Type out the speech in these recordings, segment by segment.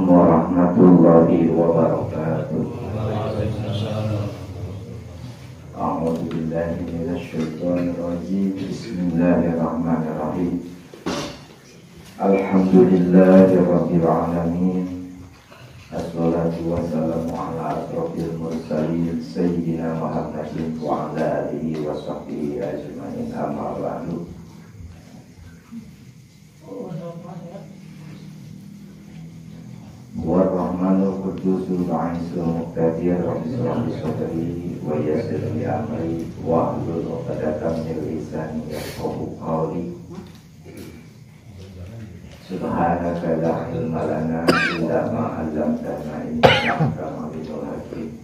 warahmatullahi wabarakatuh. A'udzu billahi minasy syaithanir rajim. Bismillahirrahmanirrahim. Alhamdulillahi rabbil alamin. Assalatu wassalamu ala asrofil mursalin sayyidina Muhammadin wa ala alihi wa sahbihi ajma'in, amma ba'du. Warahmanul qudusul ba'isul muqtadir rabbi shrah li sadri wa yassir li amri wahlul 'uqdatam min lisani yafqahu qawli. Subhanaka la ilma lana illa ma 'allamtana innaka antal hakim.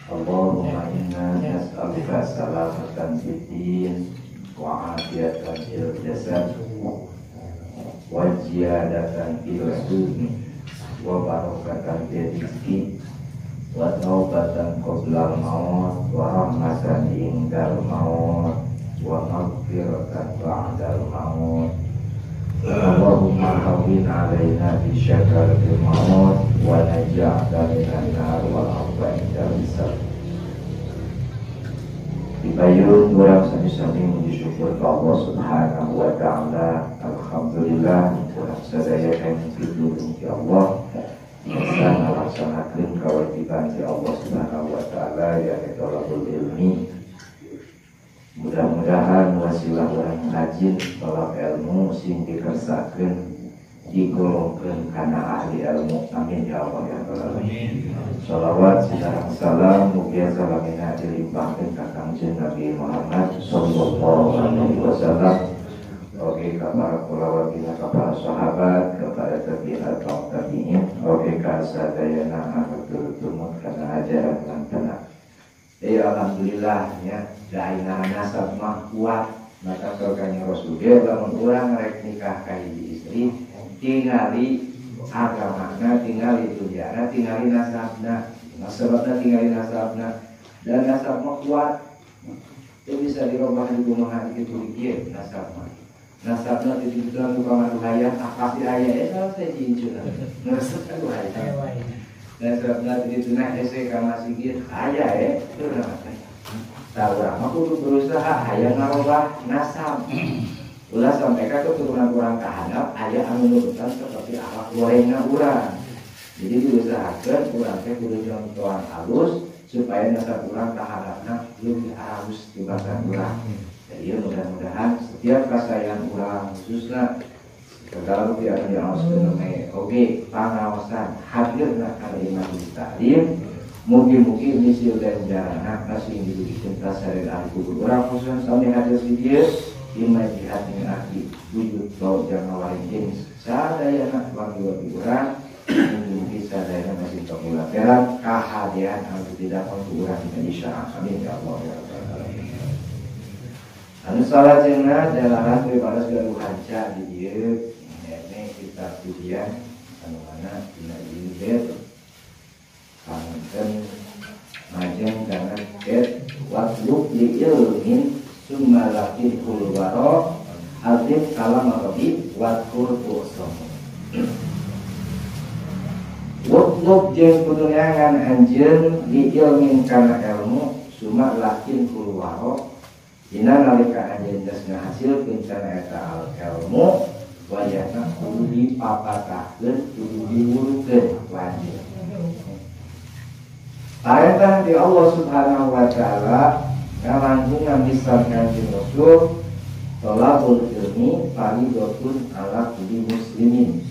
Allahumma inna nas'aluka salamatan fid din wa 'afiyatan fil jasad wa ziyadatan fil sumi wa barakatan fil rizqi wa taubatan qabla al-maut wa rahmatan indal maut wa maghfiratan ba'dal maut. Allahumma hawwin 'alaina bi syakaratil maut wa naj'alna minan nar wal 'afwa indal hisab. Dibayun kurang sami-sami muji syukur ke Allah subhanahu wa ta'ala. Alhamdulillah kurang sadaya kami pitulung ke Allah bisa melaksanakan kewajiban ke Allah subhanahu wa ta'ala, yaitu thalabul ilmi. Mudah-mudahan wasilah orang rajin tolak ilmu sing dikersakeun digolongkeun kana ahli ilmu. Amin ya Allah ya Rabbal alamin. Shalawat sareng salam mugia salamina dilimpahkeun ka Kangjeng Nabi Muhammad sallallahu alaihi wasallam. Oke para kulawargina, para sahabat, kepada tabi'at tabi'in, oke kasadayana ahadul tumut kana ajaran lan tenang. Alhamdulillah ya, daina nasab mah kuat. Maka surganya Rasul dia lamun urang rek nikah ka hiji istri, tingali agamana, tingali tujuanna, tingali nasabna, nasabna tingali nasabna, dan nasab mah kuat. Itu bisa dirubah di kumaha kitu ieu nasabna. Nasabna di dalam tukang ayah, pasti ayah salah saya jinjuna. Nasabna ayah. Nasabna di tunah SK masih gitu ayah itu namanya. Tahu aku tuh berusaha ayah ngarubah nasab. Ulah sampai ke keturunan kurang kahanap ayah anu nurutan seperti akhlak gorengna urang. Jadi diusahakeun urang teh kudu contohan halus supaya nasab urang kahanapna lebih halus dibanding urang. Jadi mudah-mudahan setiap kasayan urang khususna segala rupiah yang harus dinomai oke pengawasan hadirna kana majelis taklim. Mugi-mugi misil dan jarana kasih dibikin tasaril ahli kubur urang khusus sami hadir video imaj hati aki wujud bau jangan waringin sadayana wangi-wangi urang. Mugi-mugi sadayana masih pemulakeran kahadian anu tidak untuk urang insya amin ya Allah ya Rabbal alamin. Anu salah cenah dalaran daripada segala haja di dieu ini kita pujian anu mana dina ieu kangen majeng kana ket watlub li ilmin summa lakin kulwaro alif kalam arabi watkur tusam. Watlub jeung kudu nyangan anjeun li ilmin kana ilmu summa lakin kulwaro dina nalika anjeun geus ngahasilkeun kana eta ilmu wayahna kudu dipapatahkeun kudu diwurukeun wajib. Perintah di Allah subhanahu wa ta'ala ngalangkungan misal Kanjeng Rasul tolabul ilmi faridotun ala kulli muslimin.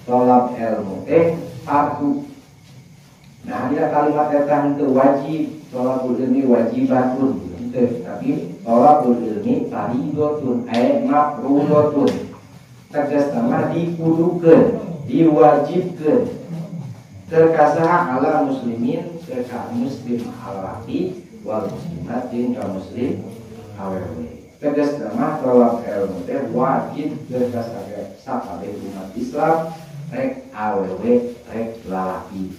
Tolab ilmu fardu. Nah dia kalimat eta henteu wajib, tolabul ilmi wajibatun henteu, tapi tolabul ilmi faridotun mafruḍotun. Tegas nama dikudukeun, diwajibkeun. Terkasaha ala muslimin terka muslim al-laki wal muslimatin ka muslim awewe. Tegas nama tolak ilmu teh wajib terkasaha sakabeh umat Islam rek awewe rek lalaki.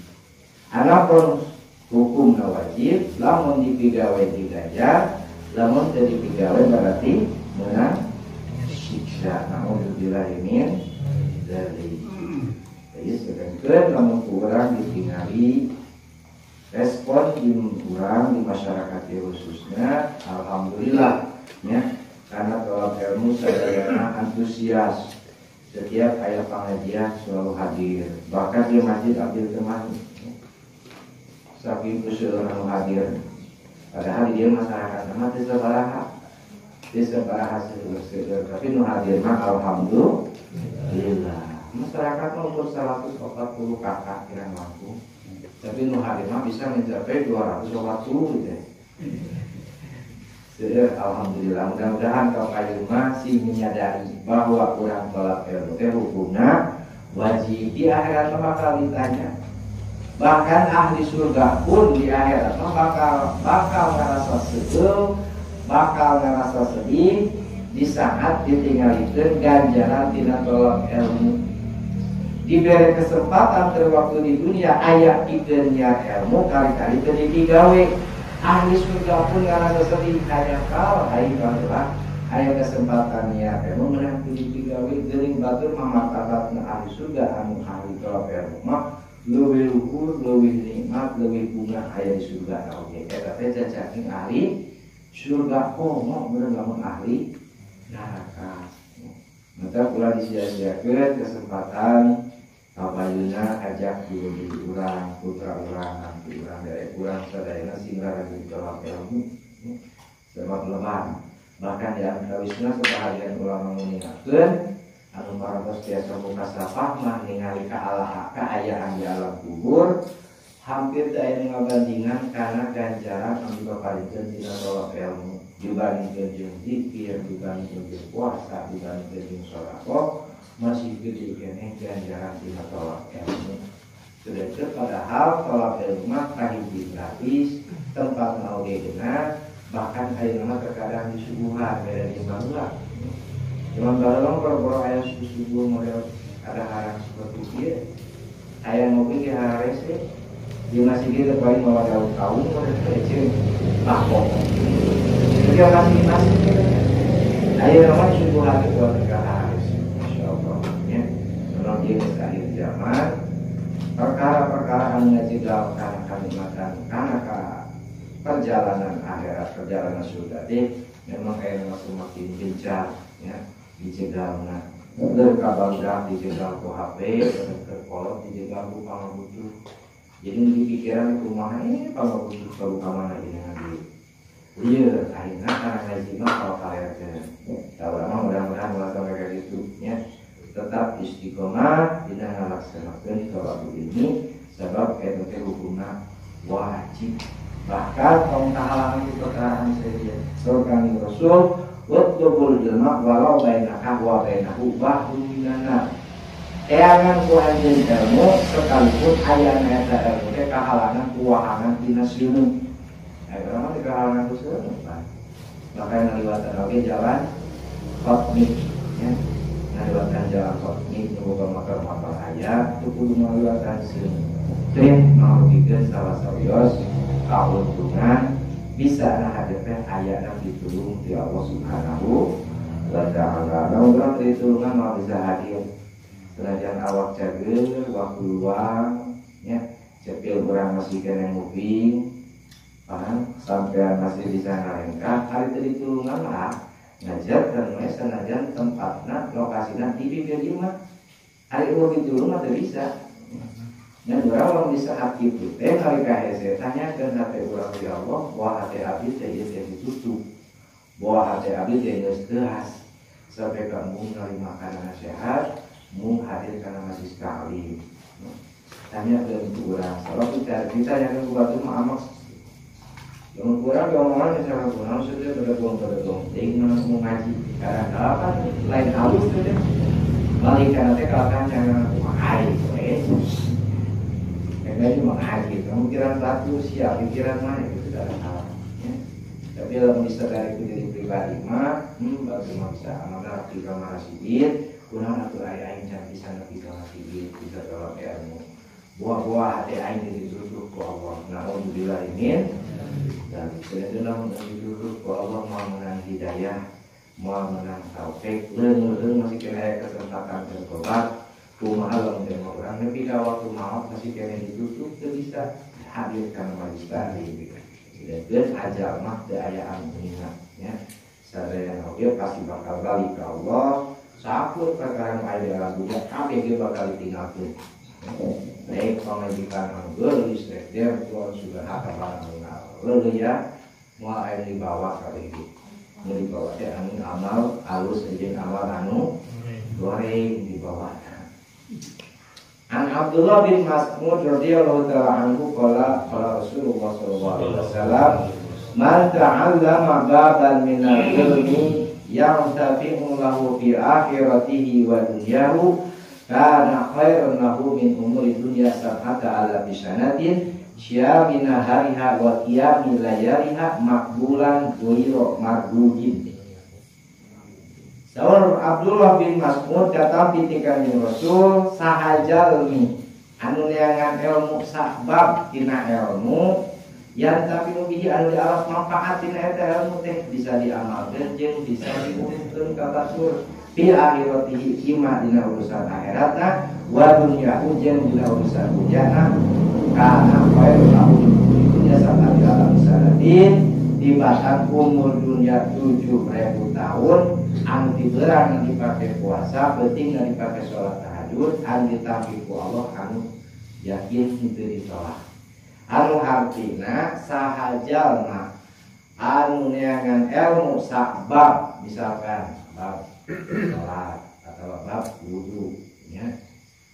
Anapun hukumna wajib lamun dipigawe digajar, lamun teu dipigawe berarti meunang siksa. Naudzubillah min dari. Jadi sedangkan namun kurang ditinggali respon di kurang di masyarakat khususnya, alhamdulillah ya, karena tolak ilmu sadayana antusias. Setiap ayat pengajian selalu hadir, bahkan di masjid ambil teman saking usul orang hadir. Padahal dia masyarakat nama desa baraha seger, tapi nu hadir mah alhamdulillah. Masyarakat umur 140 kakak kira mampu, tapi nu hadir mah bisa mencapai 240 gitu. Alhamdulillah, mudah-mudahan kaum ayu masih menyadari bahwa orang tolak ilmu hukumnya wajib di akhirat bakal ditanya. Bahkan ahli surga pun di akhirat bakal ngerasa sedih, bakal ngerasa sedih di saat ditinggalkan ganjaran tina tolak ilmu. Diberi kesempatan terwaktu di dunia aya pikeun ilmu kali-kali teu digawe. Ahli surga pun ngerasa sedih hanya kal haikal aya kesempatan niat ilmu menang digawe geuring batur mamartabatna ahli surga anu ahli tolak ilmu mah leuwih luhur, leuwih nikmat, leuwih bunga aya di surga oge. Eta teh cacaking ahli surga komo bener lamun ahli neraka. Maka kula disia-siakeun kesempatan kabayuna ajak dulu urang, putra urang, nanti urang dari urang sadayana singgara di tolak ilmu sebab lemah. Bahkan di antawisna sebahagian ulama mengingatkeun anu parantos tiasa muka sapah mah ningali ka Allah kaayaan di alam kubur hampir teu aya ngabandingan kana ganjaran anu dipaparinkeun dina tolak ilmu dibandingkeun jeung zikir, dibandingkeun jeung puasa, dibandingkeun jeung sedekah masih gede keneh ganjaran dina tolak ilmu. Sedangkan padahal tolak ilmu mah kahiji gratis, tempat oge geuna, bahkan ayeuna terkadang disuguhan beda di barulah. Cuman barang boro-boro aya subuh model ada harang seperti ieu. Aya ngopi di hararese. Di masjid kita paling bawa daun kaung model kecil bakok. Jadi masih aya nama subuhan itu ke hararese. Masyaallah ya. Menawi geus akhir zaman perkara-perkara anu ngajidal kana kanikmatan kana perjalanan akhirat, perjalanan surga memang aya semakin gencar ya. Dijegalna berkabangga dijegal ku HP berkolot dijegal ku pangabutuh. Jadi di pikiran kumaha pangabutuh ka mana ini lagi. Ieu akhirna karena ngaji mah kalau kalian tahu mudah-mudahan masa mereka itu ya tetap istiqomah dina ngalaksanakeun tolak ini sebab eta teh hukumna wajib. Bahkan kaum kahalangan di perkara saja surga Rasul wattubul jelma walau bainaka wa bainahu bahrun minan. Eangan ku anjeun ilmu sekalipun aya eta ilmu teh kahalangan kuwahangan dina sieun. Aya urang teh kahalangan ku sieun. Maka ngaliwatan oge jalan kotnik ya. Ngaliwatan jalan kotnik boga makar aya teu kudu ngaliwatan sieun. Teh mangrugikeun salah sarios kauntungan bisa hadapnya ayatnya ditulung di Allah Subhanahu wa ta'ala. Namun ditulungan mau bisa hadir senajan awak cager waktu luang ya cepil kurang masih kena moving paham sampai masih bisa ngarengkah hari itu ditulungan lah ngajar dan senajan tempatnya lokasinya di bibir imah hari itu ditulung ada bisa. Dan orang bisa hati itu, hari kahese tanyakan hati orang di Allah, bahwa hati abdi teh ditutup, bahwa hati abdi teh keras, sampai kamu ngali makanan sehat, mu hadir karena masih sekali. Tanya ke orang, kalau kita yang ke batu amak, yang kurang omongan misalnya kurang sudah bergong, dengan mau ngaji, karena apa? Lain halus sudah, balik karena teh kalau jangan mahal, Ini mengaji, pikiran satu siap, pikiran lain itu tidak ada salah. Ya. Tapi kalau disadari itu diri pribadi mah, bagaimana bisa amanah jika marasibir, kurang atau ayah yang bisa nabi marasibir, bisa tolak ilmu. Buah-buah hati aing ditutup ku Allah. Alhamdulillah ini dan sebenarnya ditutup ku Allah mau menang hidayah, mau menang taufik, masih kena kesempatan bertobat. kumaha lamun teh orang nepi ka waktu maot masih kene ditutup teu bisa hadir kana majelis taklim. Dan ajal mah teu aya anu ingat nya. Sadaya oge pasti bakal balik ka Allah. Sapur perkara aya di alam dunia kabeh ge bakal ditinggalkeun. Baik pamajikan anu geulis teh dia Tuhan sudah hafal anu ya moal aya di bawah kabeh ge. Nu di bawah teh anu amal alus jeung amal anu goreng di bawah. An Abdullah bin Mas'ud radhiyallahu ta'ala anhu qala Rasulullah sallallahu alaihi wasallam man ta'allama baban min al-ilmi yantafi'u lahu fi akhiratihi wa dunyahu kana khairan lahu min umuri dunya sab'ata alafi sanatin syamina hariha wa qiyamil layaliha maqbulan ghairu mardudin. Saur Abdullah bin Mas'ud datang pitikan jeung Rasul sahajalmi anu neangan ilmu sabab tina ilmu yang tapi bihi anu diarep manfaat tina eta ilmu teh bisa diamalkeun jeung bisa diurutkeun ka batur fi akhiratihi ima dina urusan akhiratna wa dunyahu jeung dina urusan dunyana kana khairu lahu dunya sakali alam sanatin di batang umur dunia 7.000 tahun anu diberang dipake puasa penting dipake sholat tahajud anu ditampi ku Allah anu yakin itu ditolak anu artina sahajalna anu neangan ilmu sabab misalkan bab sholat atau bab wudu ya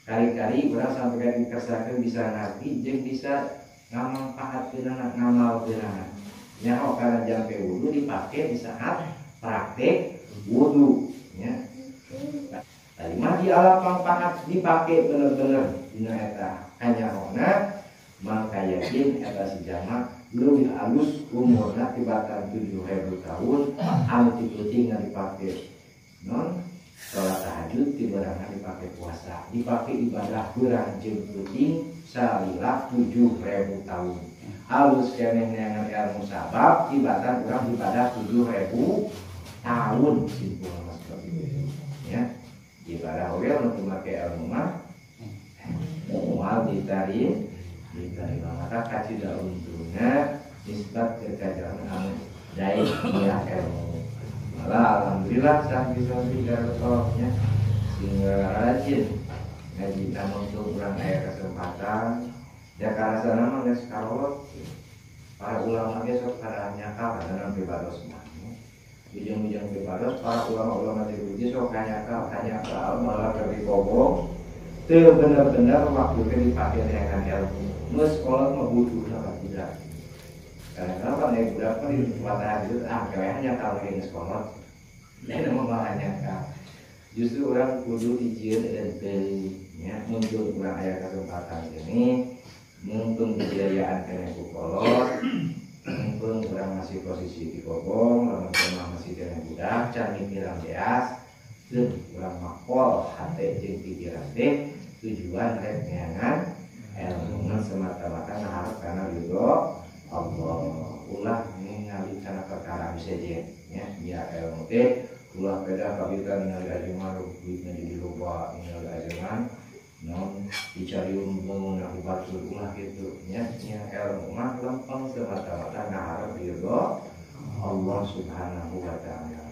kali-kali urang sampai dikesakeun bisa ngerti jeung bisa ngamanfaatkeun ngamalkeun nyaho karena jampe wudu dipakai di saat praktek wudu ya. Tadi mah di alam manfaat dipakai bener-bener dina eta kanyahona maka yakin eta si jama leuwih alus umurna tibatan 7.000 tahun anu dipenting dipakai non salat tahajud tibarana dipakai puasa dipakai ibadah kurang jeung penting salila 7.000 tahun halus kene neangan ilmu sabab tibatan urang ibadah 7.000 tahun simpul mas ya ibadah oge anu make ilmu mah moal ditarik mata kaci daun dunia nisbat ke kajian anu dai dia ilmu malah alhamdulillah sampai darasnya sehingga rajin ngaji namun untuk urang aya kesempatan ya karena sana mah geus kalot para ulama ge sok kada nyakal kana bebados mah ujung-ujung bebados para ulama-ulama diuji sok nyakal malah keur dibobong teu bener-bener waktu ke dipake dengan ilmu geus kolot mah butuh apa tidak karena kan aya budak mah di tempat itu gawean nyakal ge geus kolot lain mah malah nyakal justru orang kudu dijieun ente nya muncul urang aya kesempatan ini mumpung kejayaan kena kolot mumpung orang masih posisi di kobong orang masih kena budak can mikiran beas tuh orang makol hati jeung pikiran teh tujuan rek neangan ilmu semata-mata ngaharep kana ridho Allah ulah ningali kana perkara misalnya nya biar ilmu teh ulah beda kabitan ningali ajeman duitna jadi loba ningali ajeman non dicari umum nak batur ulah gitu nya ilmu mah lempeng semata-mata ngaharep ridho Allah Subhanahu wa taala.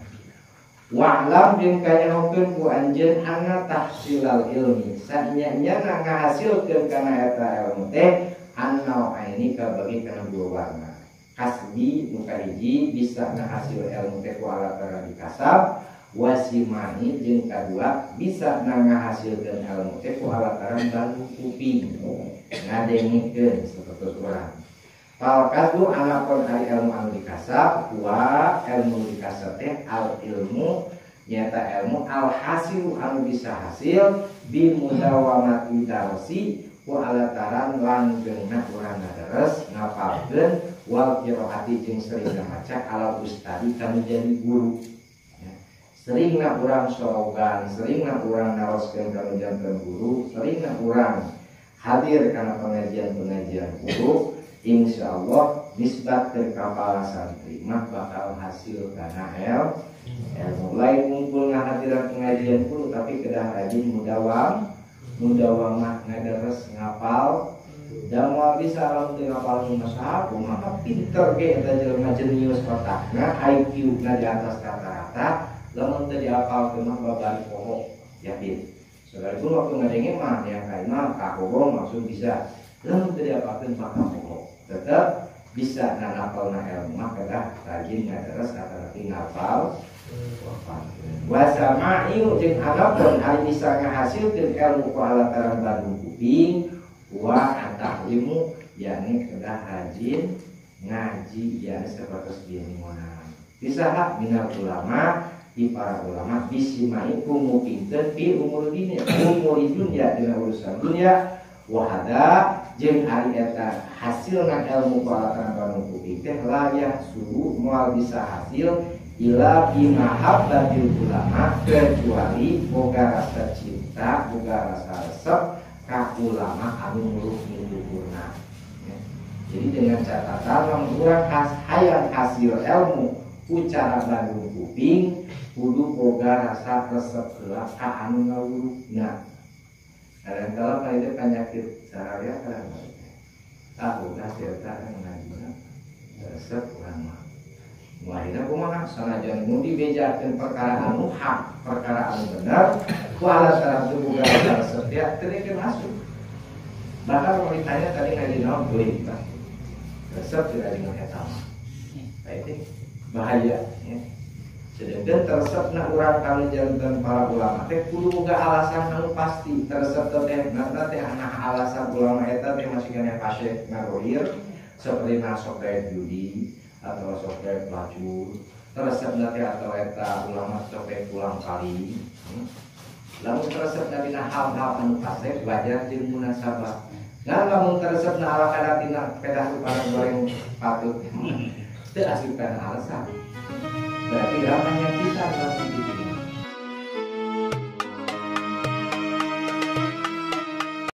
Wa'lam jeung kanyahokeun ku anjeun anna tahsilal ilmi sanya-nya ngahasilkeun kana eta ilmu teh annau aini ka bagi kana dua warna kasbi nu kahiji bisa ngahasil ilmu teh ku alatara dikasab wasimani jeung kadua bisa ngahasilkeun ilmu teh ku alataran banu kuping ngadengikeun sapertos urang. Palkatu anapun ari ilmu anu dikasab wa ilmu dikasab teh al ilmu nyata ilmu al hasil anu bisa hasil bi mudawamati darsi ku alataran langgengna urang ngadares ngapalkeun wal qiraati jeung sering maca ala ustadi kanu jadi guru. Seringna urang sorogan, seringna urang naroskeun kana janten guru, seringna urang hadir kana pengajian-pengajian guru, insyaallah nisbat ke kepala santri mah bakal hasil kana ilmu lain ngumpul ngahadiran pengajian guru tapi kedah rajin mudawam muda wamah ngadares ngapal dan mau bisa alam teu ngapal masalah maka pinter ge eta jelema jenius otakna IQ-na di atas rata-rata lamun teu diapal teh mah babari pokok yakin sekalipun waktu ngadenge mah yang kain mah kakobong langsung bisa lamun teu diapalkeun mah pokok tetap bisa nganapalna ilmu mah kedah rajin ngadares atau ngapal wasama ieu jeung anapun ari bisa ngahasilkeun ilmu ku alataran Bandung kuping wa atahlimu yakni kedah rajin ngaji yakni sebatas bienimonan bisaha minal ulama di para ulama bisimai kumupingkeun fi umur dunya dina urusan dunya wahada jeung ari eta hasilna ilmu ku alataran Bandung kuping teh layak suhu moal bisa hasil ila bimahabbatil ulama kecuali boga rasa cinta boga rasa resep ka ulama anu muluk luhurna ya. Jadi dengan catatan orang hayang hasil ilmu ucara Bandung kuping kudu boga rasa resep heula ka anu ngawulukna kadang-kala paling penyakit sararea kan udah cerita ngajina resep urang mah wahina kumaha sanajan mun dibejakeun perkara anu hak, perkara anu benar, ku alasan teu boga resep teh teu masuk. Bahkan kalau ditanya tadi ngaji naon teuing tah. Resep tidak dengan eta mah. Itu bahaya ya. Sedangkan teresepna urang kali janten para ulama teh kudu boga alasan anu pasti. Teresep teh nanti teh alasan ulama eta teh masih kana kasih ngarohir seperti nasok gaya judi atau sopek pelacur resep nanti atau eta ulama sopek pulang kali lamun resep nanti hal-hal anu pasek wajar jeung munasabah nah lamun resep na ala kadatina pedah rupana goreng patut teu asup kana alasan berarti ramanya kita